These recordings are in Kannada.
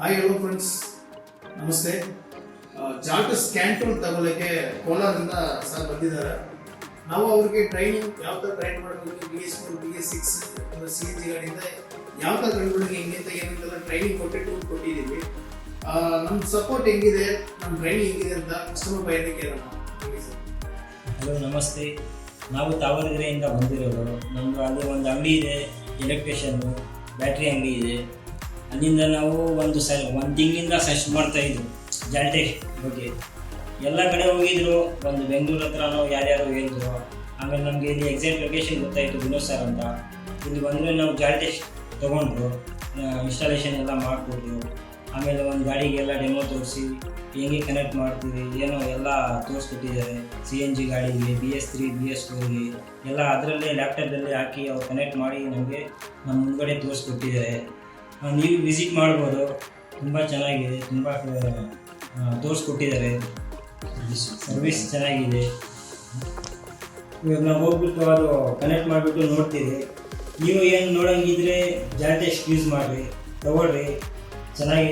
ಹಾಯ್ ಹಲೋ ಫ್ರೆಂಡ್ಸ್, ನಮಸ್ತೆ. ಜಾಲ್ಟಸ್ ಕ್ಯಾಂಟೂನ್ ತಗೊಳ್ಳೋಕ್ಕೆ ಕೋಲಾರದಿಂದ ಸರ್ ಬಂದಿದ್ದಾರೆ. ನಾವು ಅವ್ರಿಗೆ ಟ್ರೈನಿಂಗ್ ಯಾವ ಥರ ಟ್ರೈನ್ ಮಾಡಬೇಕು, BS4 BS6 CNG ಗಾಡಿಯಿಂದ ಯಾವ ಥರ ಗಂಡುಗಳಿಗೆ ಹೆಂಗಿಂತ ಏನಂತೆಲ್ಲ ಟ್ರೈನಿಂಗ್ ಕೊಟ್ಟಿದ್ದೀವಿ. ನಮ್ಮ ಸಪೋರ್ಟ್ ಹೆಂಗಿದೆ, ನಮ್ಮ ಟ್ರೈನಿಂಗ್ ಹೆಂಗಿದೆ ಅಂತ ಕಸ್ಟಮರ್ ಬೈಯಕ್ಕೆ ಕೇಳೋಣ. ಹಲೋ ನಮಸ್ತೆ. ನಾವು ತಾವರೆಕೆರೆಯಿಂದ ಬಂದಿರೋದು. ನಮ್ಮದು ಅಲ್ಲಿ ಒಂದು ಅಂಗಡಿ ಇದೆ, ಎಲೆಕ್ಟ್ರಿಷಿಯನ್ನು ಬ್ಯಾಟ್ರಿ ಅಂಗಡಿ ಇದೆ. ಅಲ್ಲಿಂದ ನಾವು ಒಂದು ತಿಂಗಳಿಂದ ಸರ್ಚ್ ಮಾಡ್ತಾಯಿದ್ವು ಜಾಲ್ಟೆಸ್ ಬಗ್ಗೆ. ಎಲ್ಲ ಕಡೆ ಹೋಗಿದ್ರು, ಒಂದು ಬೆಂಗಳೂರು ಹತ್ರ ನಾವು ಯಾರ್ಯಾರು ಹೇಳಿದ್ರು. ಆಮೇಲೆ ನಮಗೆ ಇಲ್ಲಿ ಎಕ್ಸಾಕ್ಟ್ ಲೊಕೇಶನ್ ಗೊತ್ತಾಯಿತು, ವಿನೋದ್ ಸರ್ ಅಂತ. ಇಲ್ಲಿ ಬಂದರೆ ನಾವು ಜಾಲ್ಟೆಸ್ ತೊಗೊಂಡ್ರು, ಇನ್ಸ್ಟಾಲೇಷನ್ ಎಲ್ಲ ಮಾಡಿಕೊಟ್ರು. ಆಮೇಲೆ ಒಂದು ಗಾಡಿಗೆಲ್ಲ ಡೆಮೋ ತೋರಿಸಿ ಹೆಂಗೆ ಕನೆಕ್ಟ್ ಮಾಡ್ತೀವಿ ಏನೋ ಎಲ್ಲ ತೋರಿಸ್ಕೊಟ್ಟಿದ್ದಾರೆ. CNG ಗಾಡಿಗೆ, BS3 BS4ಗೆ ಎಲ್ಲ ಅದರಲ್ಲೇ ಲ್ಯಾಪ್ಟಾಪಲ್ಲಿ ಹಾಕಿ ಅವ್ರು ಕನೆಕ್ಟ್ ಮಾಡಿ ನಮಗೆ ನಮ್ಮ ಮುಂದ್ಗಡೆ ತೋರಿಸ್ಕೊಟ್ಟಿದ್ದಾರೆ. ನೀವು ವಿಸಿಟ್ ಮಾಡ್ಬೋದು, ತುಂಬ ಚೆನ್ನಾಗಿದೆ, ತುಂಬ ತೋರಿಸ್ಕೊಟ್ಟಿದ್ದಾರೆ. ಸರ್ವಿಸ್ ಚೆನ್ನಾಗಿದೆ. ಇವಾಗ ನಾವು ಹೋಗ್ಬಿಟ್ಟು ಅದು ಕನೆಕ್ಟ್ ಮಾಡಿಬಿಟ್ಟು ನೋಡ್ತೀವಿ. ನೀವು ಏನು ನೋಡೋಂಗಿದ್ರೆ ಜಾಲ್ಟೆಸ್ ಯೂಸ್ ಮಾಡಿರಿ, ತಗೊಳ್ರಿ. ಚೆನ್ನಾಗಿ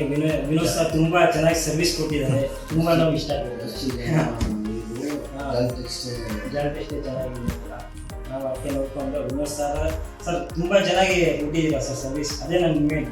ವಿನೋದ್ ಸರ್ ತುಂಬ ಚೆನ್ನಾಗಿ ಸರ್ವಿಸ್ ಕೊಟ್ಟಿದ್ದಾರೆ. ತುಂಬ ನಾವು ಇಷ್ಟ ಆಗುತ್ತೆ. ಜಾಲ್ಟೆಸ್ಟೇ ಚೆನ್ನಾಗಿದೆ ಕೂಡ. ನಾವು ಅದಕ್ಕೆ ನೋಡ್ಕೊಂಡು ವಿನೋದ್ ಸರ್ ತುಂಬ ಚೆನ್ನಾಗಿ ಕೊಟ್ಟಿದ್ದೀರಾ ಸರ್ ಸರ್ವಿಸ್. ಅದೇ ನಮ್ಗೆ ಮೇನ್.